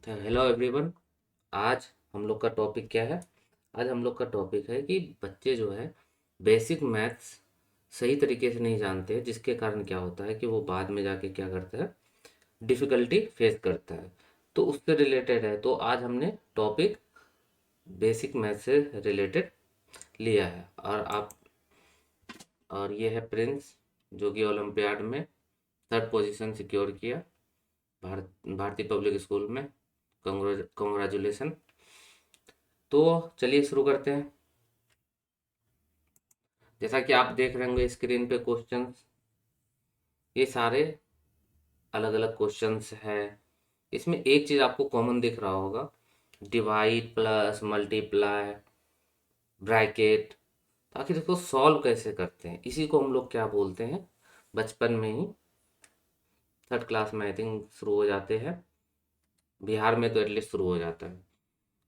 तो hello everyone. आज हम लोग का टॉपिक क्या है? आज हम लोग का टॉपिक है कि बच्चे जो है बेसिक मैथ्स सही तरीके से नहीं जानते हैं, जिसके कारण क्या होता है कि वो बाद में जाके क्या करता है, डिफ़िकल्टी फेस करता है। तो उससे रिलेटेड है, तो आज हमने टॉपिक बेसिक मैथ्स से रिलेटेड लिया है। और ये है प्रिंस, जो कि ओलंपियाड में थर्ड पोजीशन सिक्योर किया भारतीय पब्लिक स्कूल में। कॉन्ग्रेचुलेसन। तो चलिए शुरू करते हैं। जैसा कि आप देख रहे होंगे स्क्रीन पे क्वेश्चंस, ये सारे अलग अलग क्वेश्चंस है। इसमें एक चीज़ आपको कॉमन दिख रहा होगा, डिवाइड प्लस मल्टीप्लाई ब्रैकेट। आखिर इसको सॉल्व कैसे करते हैं, इसी को हम लोग क्या बोलते हैं, बचपन में ही थर्ड क्लास में आई थिंक शुरू हो जाते हैं। बिहार में तो एटलीस्ट शुरू हो जाता है।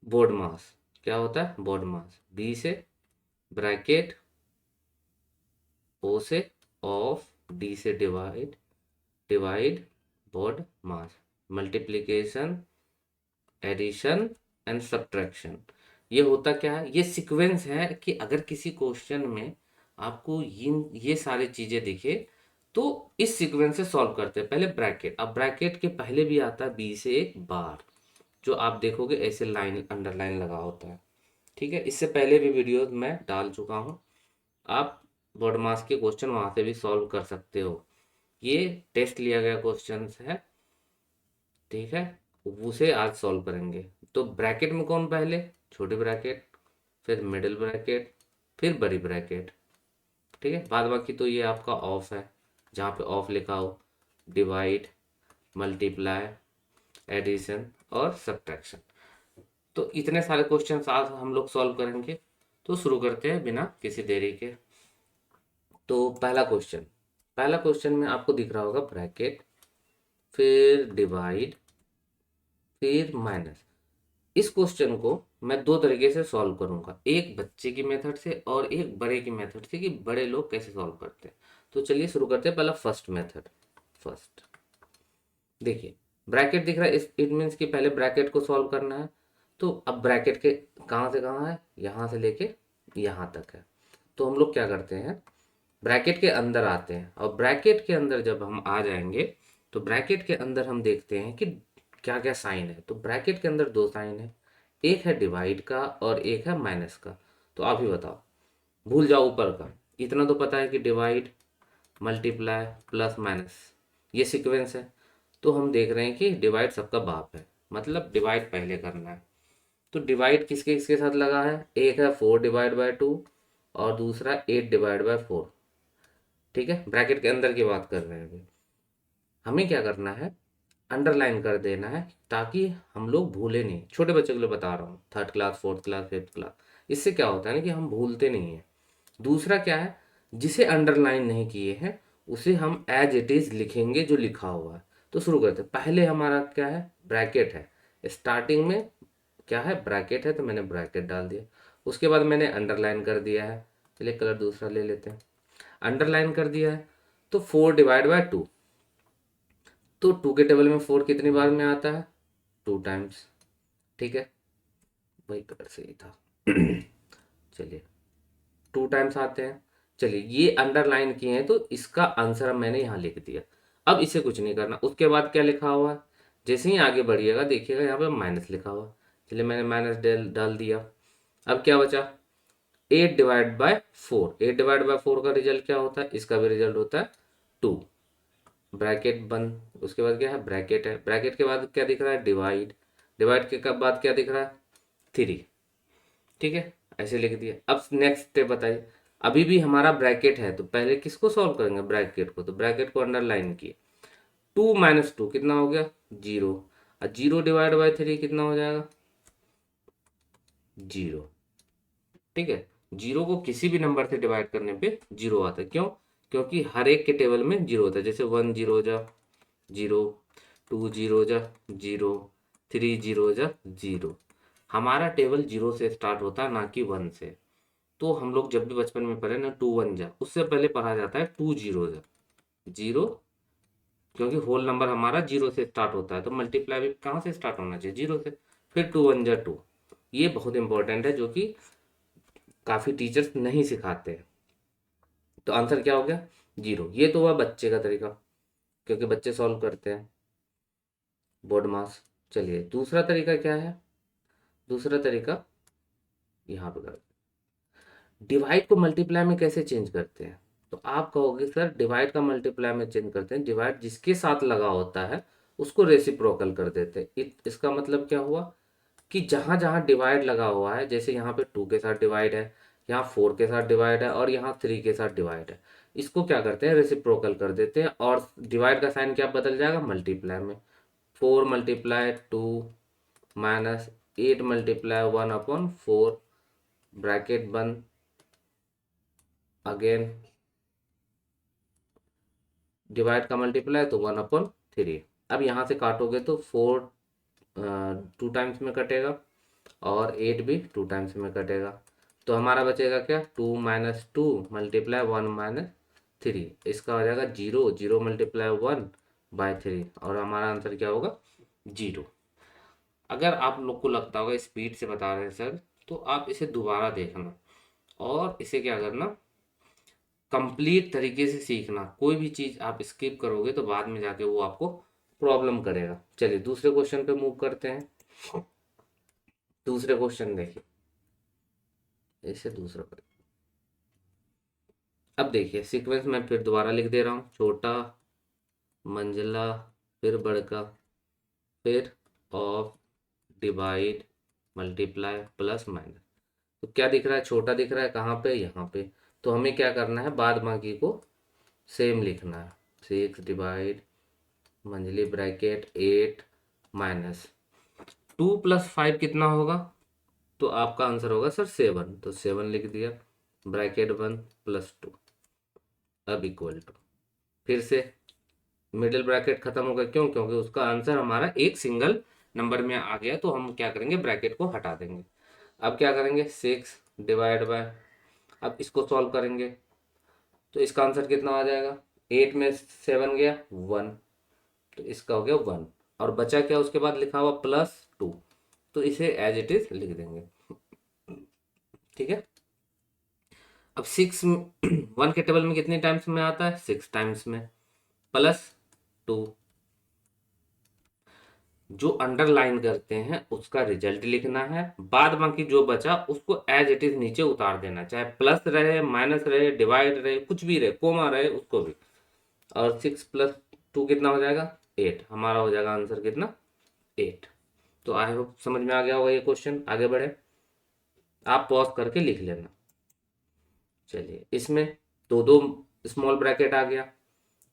बोर्ड मास क्या होता है? बोर्ड मास, बी से ब्रैकेट, ओ से ऑफ, डी से divide, divide board mass, multiplication, addition and subtraction. ये होता क्या है, ये सीक्वेंस है कि अगर किसी क्वेश्चन में आपको ये सारी चीज़ें दिखे तो इस सीक्वेंस से सॉल्व करते हैं। पहले ब्रैकेट, अब ब्रैकेट के पहले भी आता है बी से एक बार, जो आप देखोगे ऐसे लाइन अंडरलाइन लगा होता है। ठीक है, इससे पहले भी वीडियो मैं डाल चुका हूँ, आप बोर्ड मास के क्वेश्चन वहाँ से भी सॉल्व कर सकते हो। ये टेस्ट लिया गया क्वेश्चंस है, ठीक है, उसे आज सॉल्व करेंगे। तो ब्रैकेट में कौन पहले? छोटी ब्रैकेट, फिर मिडिल ब्रैकेट, फिर बड़ी ब्रैकेट। ठीक है, बाद बाकी तो ये आपका ऑफ है, जहाँ पे ऑफ लिखा हो, डिवाइड, मल्टीप्लाई, एडिशन और सब्ट्रैक्शन। तो इतने सारे क्वेश्चन आज हम लोग सॉल्व करेंगे। तो शुरू करते हैं बिना किसी देरी के। तो पहला क्वेश्चन में आपको दिख रहा होगा ब्रैकेट, फिर डिवाइड, फिर माइनस। इस क्वेश्चन को मैं दो तरीके से सॉल्व करूंगा, एक बच्चे की मेथड से और एक बड़े की मेथड से, कि बड़े लोग कैसे सॉल्व करते हैं। तो चलिए शुरू करते हैं। पहला फर्स्ट मेथड। फर्स्ट देखिए, ब्रैकेट दिख रहा है, इट मीन्स कि पहले ब्रैकेट को सॉल्व करना है। तो अब ब्रैकेट के कहाँ से कहाँ है, यहाँ से लेके यहाँ तक है। तो हम लोग क्या करते हैं, ब्रैकेट के अंदर आते हैं, और ब्रैकेट के अंदर जब हम आ जाएंगे तो ब्रैकेट के अंदर हम देखते हैं कि क्या क्या साइन है। तो ब्रैकेट के अंदर दो साइन है, एक है डिवाइड का और एक है माइनस का। तो आप ही बताओ, भूल जाओ ऊपर का, इतना तो पता है कि डिवाइड, मल्टीप्लाई, प्लस माइनस, ये सीक्वेंस है। तो हम देख रहे हैं कि डिवाइड सबका बाप है, मतलब डिवाइड पहले करना है। तो डिवाइड किसके किसके साथ लगा है, एक है 4/2 और दूसरा 8/4। ठीक है, ब्रैकेट के अंदर की बात कर रहे हैं अभी। हमें क्या करना है, अंडरलाइन कर देना है, ताकि हम लोग भूले नहीं। छोटे बच्चों के लिए बता रहा हूँ, third class, fourth class, fifth class. इससे क्या होता है ना कि हम भूलते नहीं हैं। दूसरा क्या है, जिसे अंडरलाइन नहीं किए हैं उसे हम एज इट इज़ लिखेंगे जो लिखा हुआ है। तो शुरू करते हैं। पहले हमारा क्या है, ब्रैकेट है। स्टार्टिंग में क्या है, ब्रैकेट है, तो मैंने ब्रैकेट डाल दिया। उसके बाद मैंने अंडरलाइन कर दिया है। चलिए कलर दूसरा ले लेते हैं। अंडरलाइन कर दिया है, तो 4/2। तो 2 के टेबल में 4 कितनी बार में आता है, 2 टाइम्स। ठीक है, वही कलर सही था। चलिए, 2 टाइम्स आते हैं। चलिए, ये अंडरलाइन किए हैं तो इसका आंसर मैंने यहाँ लिख दिया। अब इसे कुछ नहीं करना। उसके बाद क्या लिखा हुआ है, जैसे ही आगे बढ़िएगा देखिएगा यहाँ पे माइनस लिखा हुआ है। चलिए, मैंने माइनस डाल डाल दिया। अब क्या बचा, 8/4। 8/4 का रिजल्ट क्या होता है, इसका भी रिजल्ट होता है 2। ब्रैकेट बंद। उसके बाद क्या है, ब्रैकेट है। ब्रैकेट के बाद क्या दिख रहा है, डिवाइड। डिवाइड के बाद क्या दिख रहा है, 3। ठीक है, ऐसे लिख दिया। अब नेक्स्ट स्टेप बताइए। अभी भी हमारा ब्रैकेट है, तो पहले किसको सॉल्व करेंगे, ब्रैकेट को। तो ब्रैकेट को अंडरलाइन किए। 2 - 2 कितना हो गया, 0। और 0/3 कितना हो जाएगा, 0। ठीक है, 0 को किसी भी नंबर से डिवाइड करने पे 0 आता है। क्यों? क्योंकि हर एक के टेबल में 0 होता है। जैसे 1 0 जा 0, 2 0 जा 0, 3 0 जा 0। हमारा टेबल 0 से स्टार्ट होता है, ना कि 1 से। तो हम लोग जब भी बचपन में पढ़े ना, 2 1 जा, उससे पहले पढ़ा जाता है 2 0 जा, 0 क्योंकि होल नंबर हमारा जीरो से स्टार्ट होता है, तो मल्टीप्लाई भी कहाँ से स्टार्ट होना चाहिए, जीरो से। फिर टू वन जा टू, ये बहुत इंपॉर्टेंट है जो कि काफ़ी टीचर्स नहीं सिखाते हैं। तो आंसर क्या हो गया, जीरो। ये तो हुआ बच्चे का तरीका, क्योंकि बच्चे सॉल्व करते हैं बोर्ड मास। चलिए दूसरा तरीका क्या है, दूसरा तरीका यहाँ पे कर, डिवाइड को मल्टीप्लाई में कैसे चेंज करते हैं। तो आप कहोगे सर डिवाइड का मल्टीप्लाई में चेंज करते हैं, डिवाइड जिसके साथ लगा होता है उसको रेसिप्रोकल कर देते हैं। इसका मतलब क्या हुआ कि जहाँ जहाँ डिवाइड लगा हुआ है, जैसे यहाँ पे टू के साथ डिवाइड है, यहाँ फोर के साथ डिवाइड है, और यहाँ थ्री के साथ डिवाइड है, इसको क्या करते हैं, रेसिप्रोकल कर देते हैं, और डिवाइड का साइन क्या बदल जाएगा, मल्टीप्लाई में। Four multiply two minus eight multiply one upon four, bracket बंद, अगेन डिवाइड का मल्टीप्लाई तो वन अपॉन थ्री। अब यहाँ से काटोगे तो फोर टू टाइम्स में कटेगा, और एट भी टू टाइम्स में कटेगा। तो हमारा बचेगा क्या, two minus two multiply one minus three, इसका हो जाएगा zero, zero multiply one by three, और हमारा आंसर क्या होगा, जीरो। अगर आप लोग को लगता होगा स्पीड से बता रहे हैं सर, तो आप इसे दोबारा देखना और इसे क्या करना, कंप्लीट तरीके से सीखना। कोई भी चीज़ आप स्किप करोगे तो बाद में जाके वो आपको प्रॉब्लम करेगा। चलिए दूसरे क्वेश्चन पे मूव करते हैं। दूसरे क्वेश्चन देखिए, इसे दूसरा पर, अब देखिए सीक्वेंस मैं फिर दोबारा लिख दे रहा हूँ, छोटा, मंझला, फिर बड़का, फिर of, divide, multiply, plus minus. तो क्या दिख रहा है, छोटा दिख रहा है कहाँ पे, यहाँ पे। तो हमें क्या करना है, बाद बाकी को सेम लिखना है। सिक्स डिवाइड मंझली bracket eight minus two plus five कितना होगा, तो आपका आंसर होगा सर सेवन, तो सेवन लिख दिया, ब्रैकेट वन प्लस टू, अब इक्वल टू, फिर से मिडिल ब्रैकेट खत्म होगा, क्यों, क्योंकि उसका आंसर हमारा एक सिंगल नंबर में आ गया, तो हम क्या करेंगे, ब्रैकेट को हटा देंगे। अब क्या करेंगे, सिक्स डिवाइड बाय, अब इसको सॉल्व करेंगे तो इसका आंसर कितना आ जाएगा, एट में सेवन गया वन, तो इसका हो गया वन, और बचा क्या उसके बाद लिखा हुआ प्लस टू, तो इसे एज इट इज लिख देंगे। ठीक है। अब सिक्स वन के टेबल में कितने टाइम्स में आता है, सिक्स टाइम्स में, प्लस टू, जो अंडरलाइन करते हैं उसका रिजल्ट लिखना है, बाद बाकी जो बचा उसको एज इट इज नीचे उतार देना, चाहे प्लस रहे, माइनस रहे, डिवाइड रहे, कुछ भी रहे, कोमा रहे, उसको भी। और सिक्स प्लस टू कितना हो जाएगा, एट, हमारा हो जाएगा आंसर कितना, एट। तो आई होप समझ में आ गया होगा ये क्वेश्चन। आगे बढ़े, आप पॉज करके लिख लेना। चलिए इसमें दो दो स्मॉल ब्रैकेट आ गया,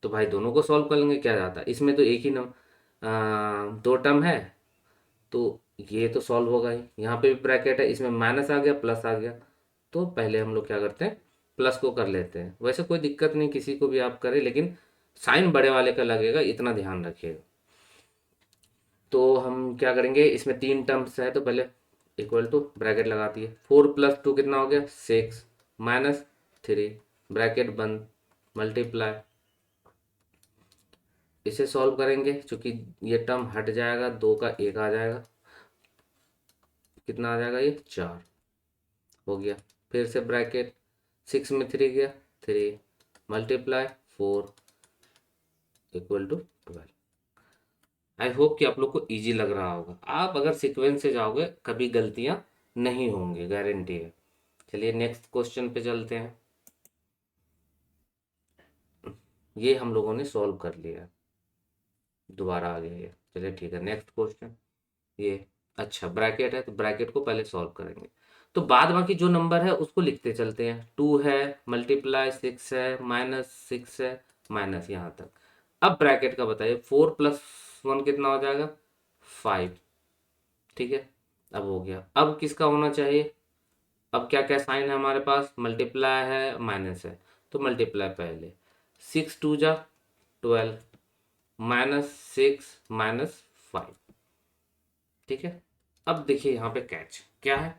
तो भाई दोनों को सॉल्व कर लेंगे, क्या जाता है, इसमें तो एक ही दो टर्म है, तो ये तो सॉल्व होगा ही। यहाँ पे भी ब्रैकेट है, इसमें माइनस आ गया प्लस आ गया, तो पहले हम लोग क्या करते हैं, प्लस को कर लेते हैं। वैसे कोई दिक्कत नहीं, किसी को भी आप करें, लेकिन साइन बड़े वाले का लगेगा, इतना ध्यान रखिएगा। तो हम क्या करेंगे, इसमें तीन टर्म्स है, तो पहले इक्वल टू ब्रैकेट लगा दिए, फोर प्लस टू कितना हो गया, सिक्स, माइनस थ्री, ब्रैकेट बंद, मल्टीप्लाई, इसे सॉल्व करेंगे, चूंकि ये टर्म हट जाएगा, दो का एक आ जाएगा, कितना आ जाएगा, ये चार हो गया। फिर से ब्रैकेट, सिक्स में थ्री गया three, multiply four, equal to twelve. I hope कि आप लोग को इजी लग रहा होगा। आप अगर सीक्वेंस से जाओगे कभी गलतियां नहीं होंगी, गारंटी है। चलिए नेक्स्ट क्वेश्चन पे चलते हैं। ये हम लोगों ने सॉल्व कर लिया, दोबारा आ गया ये। चलिए ठीक है, नेक्स्ट क्वेश्चन ये, अच्छा ब्रैकेट है तो ब्रैकेट को पहले सॉल्व करेंगे। तो बाद बाकी जो नंबर है उसको लिखते चलते हैं, टू है, मल्टीप्लाई सिक्स है, माइनस सिक्स है, माइनस यहाँ तक। अब ब्रैकेट का बताइए, फोर प्लस वन कितना हो जाएगा, फाइव। ठीक है, अब हो गया। अब किसका होना चाहिए, अब क्या क्या साइन है हमारे पास, मल्टीप्लाई है माइनस है, तो मल्टीप्लाई पहले, सिक्स टू जा twelve, minus six minus five. ठीक है। अब देखिए यहाँ पे कैच क्या है,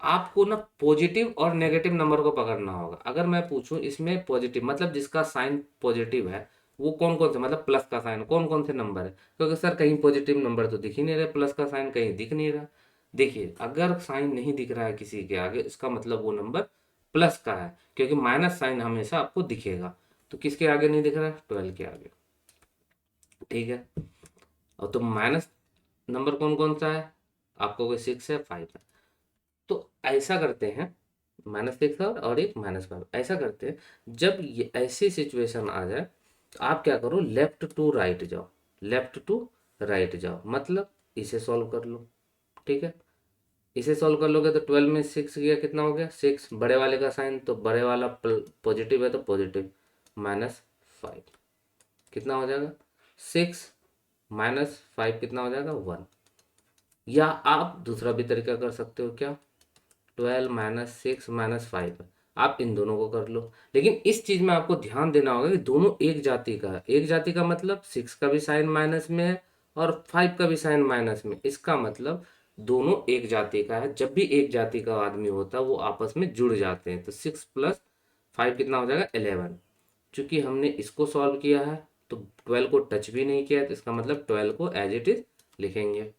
आपको ना पॉजिटिव और नेगेटिव नंबर को पकड़ना होगा। अगर मैं पूछूं इसमें पॉजिटिव मतलब जिसका साइन पॉजिटिव है, वो कौन कौन से, मतलब प्लस का साइन कौन कौन से नंबर है, क्योंकि सर कहीं पॉजिटिव नंबर तो दिख ही नहीं रहा, प्लस का साइन कहीं दिख नहीं रहा। देखिए अगर साइन नहीं दिख रहा है किसी के आगे, इसका मतलब वो नंबर प्लस का है, क्योंकि माइनस साइन हमेशा आपको दिखेगा। तो किसके आगे नहीं दिख रहा है, 12 के आगे। ठीक है, और तो माइनस नंबर कौन कौन सा है, आपको कोई 6 है, 5 है। तो ऐसा करते हैं, -6 और एक -5, ऐसा करते हैं, जब ये ऐसी सिचुएशन आ जाए तो आप क्या करो, लेफ्ट टू राइट जाओ, लेफ्ट टू राइट जाओ, मतलब इसे सॉल्व कर लो। ठीक है, इसे सॉल्व कर लोगे तो 12 में 6 गया, कितना हो गया 6, बड़े वाले का साइन तो बड़े वाला पॉजिटिव है तो पॉजिटिव, -5 कितना हो जाएगा 6, -5 कितना हो जाएगा 1। या आप दूसरा भी तरीका कर सकते हो, क्या, 12 -6 -5, आप इन दोनों को कर लो। लेकिन इस चीज में आपको ध्यान देना होगा कि दोनों एक जाति का है, एक जाति का मतलब 6 का भी साइन माइनस में है और 5 का भी साइन माइनस में, इसका मतलब दोनों एक जाति का है। जब भी एक जाति का आदमी होता है वो आपस में जुड़ जाते हैं, तो 6 + 5 कितना हो जाएगा 11। चूंकि हमने इसको सॉल्व किया है तो 12 को टच भी नहीं किया है, तो इसका मतलब 12 को एज इट इज लिखेंगे।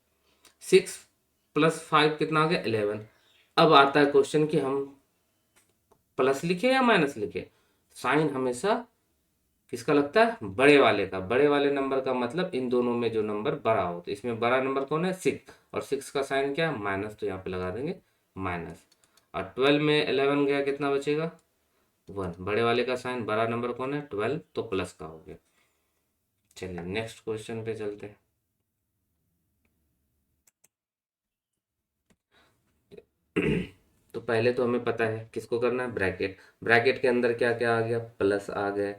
6 + 5 कितना आ गया 11। अब आता है क्वेश्चन कि हम प्लस लिखे या माइनस लिखे। साइन हमेशा किसका लगता है, बड़े वाले का। बड़े वाले नंबर का मतलब इन दोनों में जो नंबर बड़ा हो, तो इसमें बड़ा नंबर कौन है 6, और 6 का साइन क्या है माइनस, तो यहाँ पे लगा देंगे माइनस। और 12 में 11 गया, कितना बचेगा 1, बड़े वाले का साइन बड़ा नंबर कौन है 12, तो प्लस का हो गया। चलिए नेक्स्ट क्वेश्चन पे चलते हैं। तो पहले तो हमें पता है किसको करना है, ब्रैकेट। ब्रैकेट के अंदर क्या क्या आ गया, प्लस आ गए,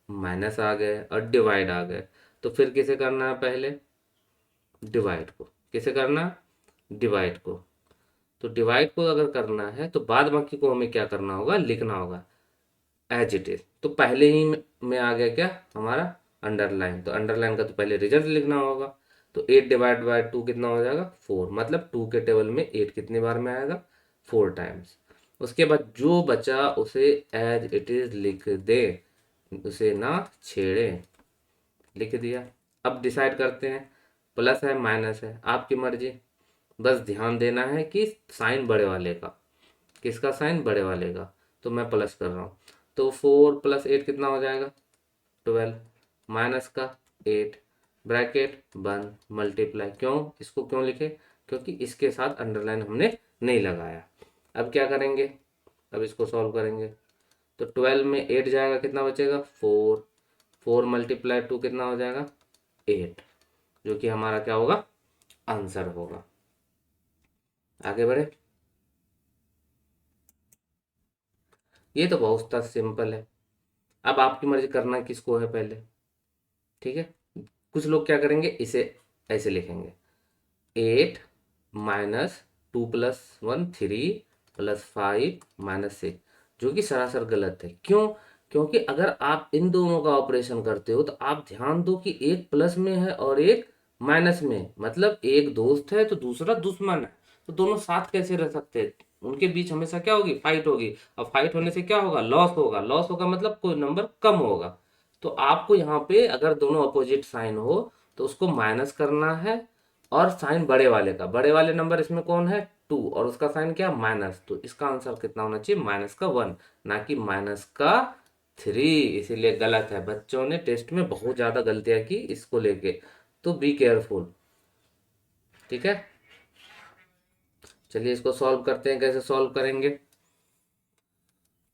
माइनस आ गए और डिवाइड आ गए। तो फिर किसे करना है, पहले डिवाइड को। किसे करना है, डिवाइड को। तो डिवाइड को अगर करना है तो बाद बाकी को हमें क्या करना होगा, लिखना होगा एज इट इज। तो पहले ही में आ गया क्या हमारा अंडरलाइन, तो अंडरलाइन का तो पहले रिजल्ट लिखना होगा। तो 8 ÷ 2 कितना हो जाएगा 4, मतलब 2 के टेबल में 8 कितनी बार में आएगा 4 टाइम्स। उसके बाद जो बचा उसे एज इट इज लिख दे, उसे ना छेड़े, लिख दिया। अब डिसाइड करते हैं, प्लस है माइनस है आपकी मर्जी, बस ध्यान देना है कि साइन बड़े वाले का। किसका साइन, बड़े वाले का। तो मैं प्लस कर रहा हूँ, तो 4 + 8 कितना हो जाएगा 12, माइनस का 8, ब्रैकेट बंद, मल्टीप्लाई। क्यों, इसको क्यों लिखे, क्योंकि इसके साथ अंडरलाइन हमने नहीं लगाया। अब क्या करेंगे, अब इसको सॉल्व करेंगे। तो 12 में 8 जाएगा, कितना बचेगा 4, 4 × 2 कितना हो जाएगा 8, जो कि हमारा क्या होगा आंसर होगा। आगे बढ़े। ये तो बहुत सिंपल है। अब आपकी मर्जी करना किसको है पहले। ठीक है, कुछ लोग क्या करेंगे, इसे ऐसे लिखेंगे 8 - 2 + 1 3 + 5 - 6, जो कि सरासर गलत है। क्यों, क्योंकि अगर आप इन दोनों का ऑपरेशन करते हो तो आप ध्यान दो कि एक प्लस में है और एक माइनस में, मतलब एक दोस्त है तो दूसरा दुश्मन है, तो दोनों साथ कैसे रह सकते हैं, उनके बीच हमेशा क्या होगी, फाइट होगी। और फाइट होने से क्या होगा, लॉस होगा। लॉस होगा मतलब कोई नंबर कम होगा। तो आपको यहाँ पे अगर दोनों अपोजिट साइन हो तो उसको माइनस करना है, और साइन बड़े वाले का, बड़े वाले नंबर इसमें कौन है 2, और उसका साइन क्या माइनस, तो इसका आंसर कितना होना चाहिए -1, ना कि -3। इसीलिए गलत है, बच्चों ने टेस्ट में बहुत ज्यादा गलतियां की इसको लेके, तो बी केयरफुल। ठीक है, चलिए इसको सॉल्व करते हैं, कैसे सॉल्व करेंगे।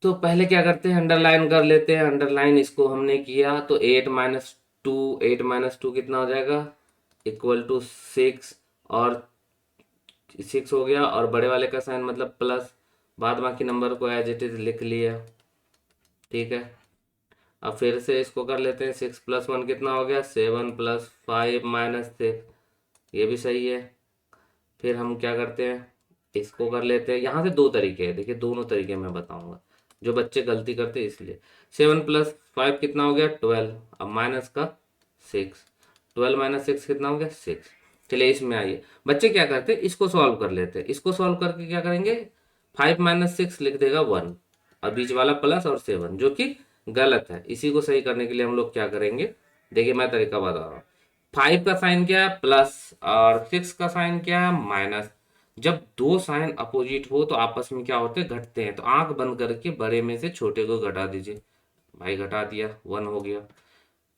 तो पहले क्या करते हैं, अंडरलाइन कर लेते हैं। अंडरलाइन इसको हमने किया तो 8 - 2, 8 - 2 कितना हो जाएगा =6, और 6 हो गया, और बड़े वाले का साइन मतलब प्लस, बाद बाकी नंबर को एज इट इज लिख लिया। ठीक है, अब फिर से इसको कर लेते हैं, 6 + 1 कितना हो गया 7 + 5 - 6, ये भी सही है। फिर हम क्या करते हैं, इसको कर लेते हैं। यहाँ से दो तरीके हैं, देखिए दोनों तरीके मैं बताऊंगा, जो बच्चे गलती करते हैं इसलिए। 7 + 5 कितना हो गया 12, अब माइनस का 6, 12 - 6 कितना हो गया 6। चलिए इसमें आइए, बच्चे क्या करते हैं, इसको सॉल्व कर लेते हैं। इसको सॉल्व करके क्या करेंगे, 5 - 6 लिख देगा 1, और बीच वाला प्लस और 7, जो कि गलत है। इसी को सही करने के लिए हम लोग क्या करेंगे, देखिए मैं तरीका बता रहा हूँ। 5 का साइन क्या है, प्लस, और 6 का साइन क्या है, माइनस। जब दो साइन अपोजिट हो तो आपस में क्या होते हैं, घटते हैं। तो आंख बंद करके बड़े में से छोटे को घटा दीजिए। भाई घटा दिया, 1 हो गया।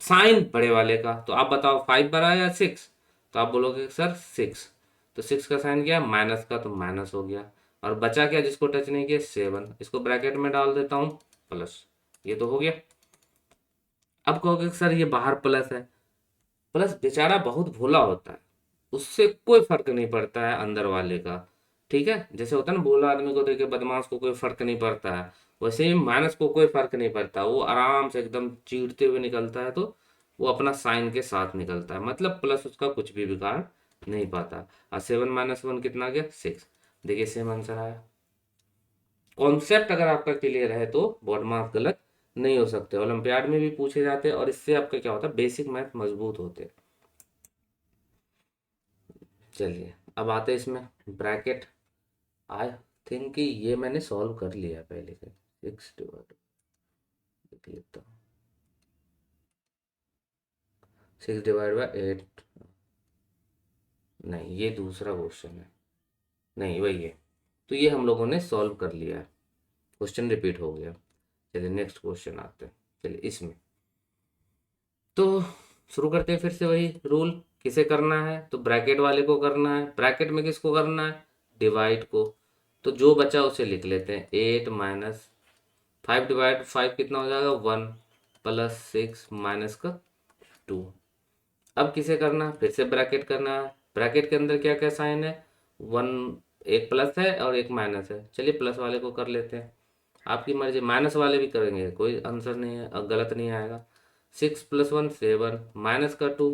साइन बड़े वाले का, तो आप बताओ 5 बड़ा या 6, तो आप बोलोगे सर 6। तो 6 का साइन क्या है, माइनस का, तो माइनस हो गया। और बचा क्या जिसको टच नहीं किया, 7। इसको ब्रैकेट में डाल देता हूँ, प्लस। ये तो हो गया। अब कहोगे सर ये बाहर प्लस है। प्लस बेचारा बहुत भोला होता है, उससे कोई फर्क नहीं पड़ता है अंदर वाले का। ठीक है, जैसे होता है ना भोला आदमी को देख के बदमाश को कोई फर्क नहीं पड़ता है, वैसे ही माइनस को कोई फर्क नहीं पड़ता, वो आराम से एकदम चीरते हुए निकलता है। तो वो अपना साइन के साथ निकलता है, मतलब प्लस उसका कुछ भी बिगाड़ नहीं पाता। और 7 - 1 कितना गया, 6। देखिए सेम आंसर आया। कॉन्सेप्ट अगर आपका क्लियर है तो बोर्ड मार्क्स गलत नहीं हो सकते, ओलंपियाड में भी पूछे जाते हैं, और इससे आपका क्या होता है, बेसिक मैथ मजबूत होते हैं। चलिए अब आते हैं इसमें ब्रैकेट। आई थिंक कि ये मैंने सॉल्व कर लिया पहले से। 6 देख लेता हूँ। 6/8। नहीं, ये दूसरा क्वेश्चन है। नहीं, वही है। तो ये हम लोगों ने सॉल्व कर लिया है, क्वेश्चन रिपीट हो गया। चलिए नेक्स्ट क्वेश्चन आते हैं। चलिए इसमें तो शुरू करते हैं फिर से वही रूल। किसे करना है, तो ब्रैकेट वाले को करना है। ब्रैकेट में किसको करना है, डिवाइड को। तो जो बचा उसे लिख लेते हैं, 8 - 5/5 कितना हो जाएगा, 1, प्लस 6 माइनस का 2। अब किसे करना है, फिर से ब्रैकेट करना है। ब्रैकेट के अंदर क्या क्या साइन है, 1, एक प्लस है और एक माइनस है। चलिए प्लस वाले को कर लेते हैं, आपकी मर्जी। माइनस वाले भी करेंगे, कोई आंसर नहीं है, गलत नहीं आएगा। 6 + 1 7, माइनस का 2,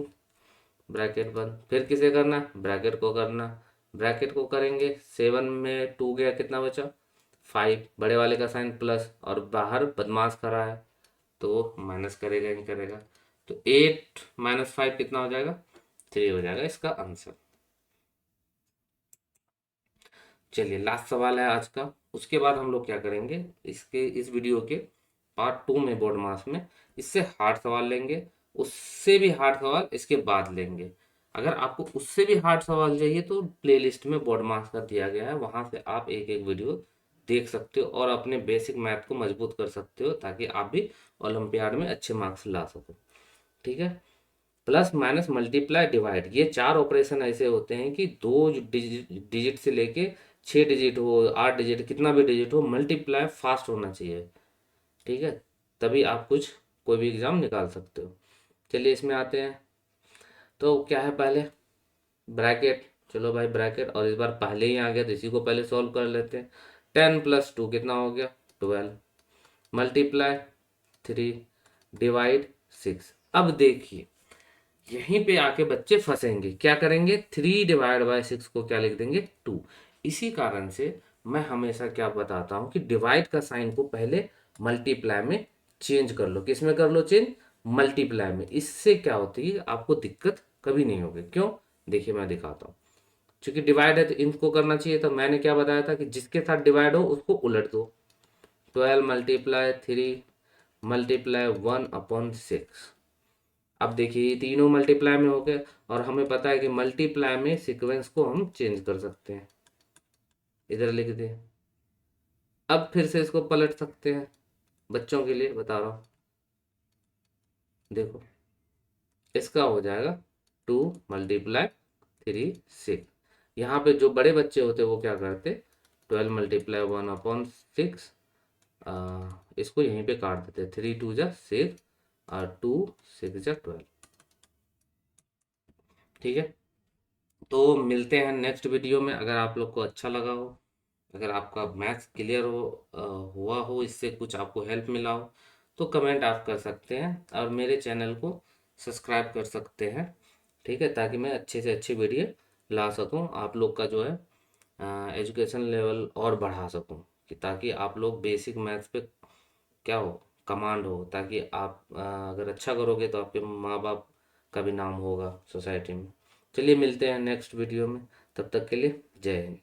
ब्रैकेट बंद। फिर किसे करना, ब्रैकेट को करना। ब्रैकेट को करेंगे, 7 में 2 गया, कितना बचा, 5। बड़े वाले का साइन प्लस, और बाहर बदमाश खड़ा है तो वो माइनस करेगा ही करेगा। तो 8 - 5 कितना हो जाएगा, 3 हो जाएगा इसका आंसर। चलिए लास्ट सवाल है आज का। उसके बाद हम लोग क्या करेंगे, इसके इस वीडियो के पार्ट 2 में बोर्ड मास में इससे हार्ड सवाल लेंगे, उससे भी हार्ड सवाल इसके बाद लेंगे। अगर आपको उससे भी हार्ड सवाल चाहिए तो प्लेलिस्ट में बोर्ड मास का दिया गया है, वहां से आप एक एक वीडियो देख सकते हो और अपने बेसिक मैथ को मजबूत कर सकते हो, ताकि आप भी ओलंपियाड में अच्छे मार्क्स ला सको। ठीक है। प्लस माइनस मल्टीप्लाई डिवाइड, ये 4 ऑपरेशन ऐसे होते हैं कि दो डिजिट से लेके 6 डिजिट हो, 8 डिजिट, कितना भी डिजिट हो, मल्टीप्लाई फास्ट होना चाहिए। ठीक है, तभी आप कुछ कोई भी एग्जाम निकाल सकते हो। चलिए इसमें आते हैं। तो क्या है, पहले ब्रैकेट। चलो भाई ब्रैकेट, और इस बार पहले ही आ गया तो इसी को पहले सॉल्व कर लेते हैं। 10 + 2 कितना हो गया, 12, मल्टीप्लाई 3, डिवाइड 6। अब देखिए यहीं पे आके बच्चे फंसेंगे, क्या करेंगे, 3/6 को क्या लिख देंगे, 2। इसी कारण से मैं हमेशा क्या बताता हूँ कि डिवाइड का साइन को पहले मल्टीप्लाई में चेंज कर लो। किस में कर लो चेंज, मल्टीप्लाई में। इससे क्या होती है, आपको दिक्कत कभी नहीं होगी। क्यों, देखिए मैं दिखाता हूँ। क्योंकि डिवाइड है तो इनको करना चाहिए, तो मैंने क्या बताया था कि जिसके साथ डिवाइड हो उसको उलट दो। 12 × 3 × 1/6। अब देखिए ये तीनों मल्टीप्लाई में हो गए, और हमें पता है कि मल्टीप्लाई में सीक्वेंस को हम चेंज कर सकते हैं। इधर लिख दें। अब फिर से इसको पलट सकते हैं, बच्चों के लिए बता रहा हूँ। देखो इसका हो जाएगा 2 × 3 = 6। यहाँ पे जो बड़े बच्चे होते वो क्या करते, 12 × 1/6। इसको यहीं पे काट देते, 3 × 2 = 6 और 2 × 6 = 12। ठीक है, तो मिलते हैं नेक्स्ट वीडियो में। अगर आप लोग को अच्छा लगा हो, अगर आपका मैथ्स क्लियर हो, हुआ हो, इससे कुछ आपको हेल्प मिला हो, तो कमेंट आप कर सकते हैं और मेरे चैनल को सब्सक्राइब कर सकते हैं। ठीक है, ताकि मैं अच्छे से अच्छी वीडियो ला सकूं, आप लोग का जो है एजुकेशन लेवल और बढ़ा सकूं, कि ताकि आप लोग बेसिक मैथ्स पे क्या हो, कमांड हो, ताकि आप अगर अच्छा करोगे तो आपके माँ बाप का भी नाम होगा सोसाइटी में। चलिए मिलते हैं नेक्स्ट वीडियो में, तब तक के लिए जय हिंद।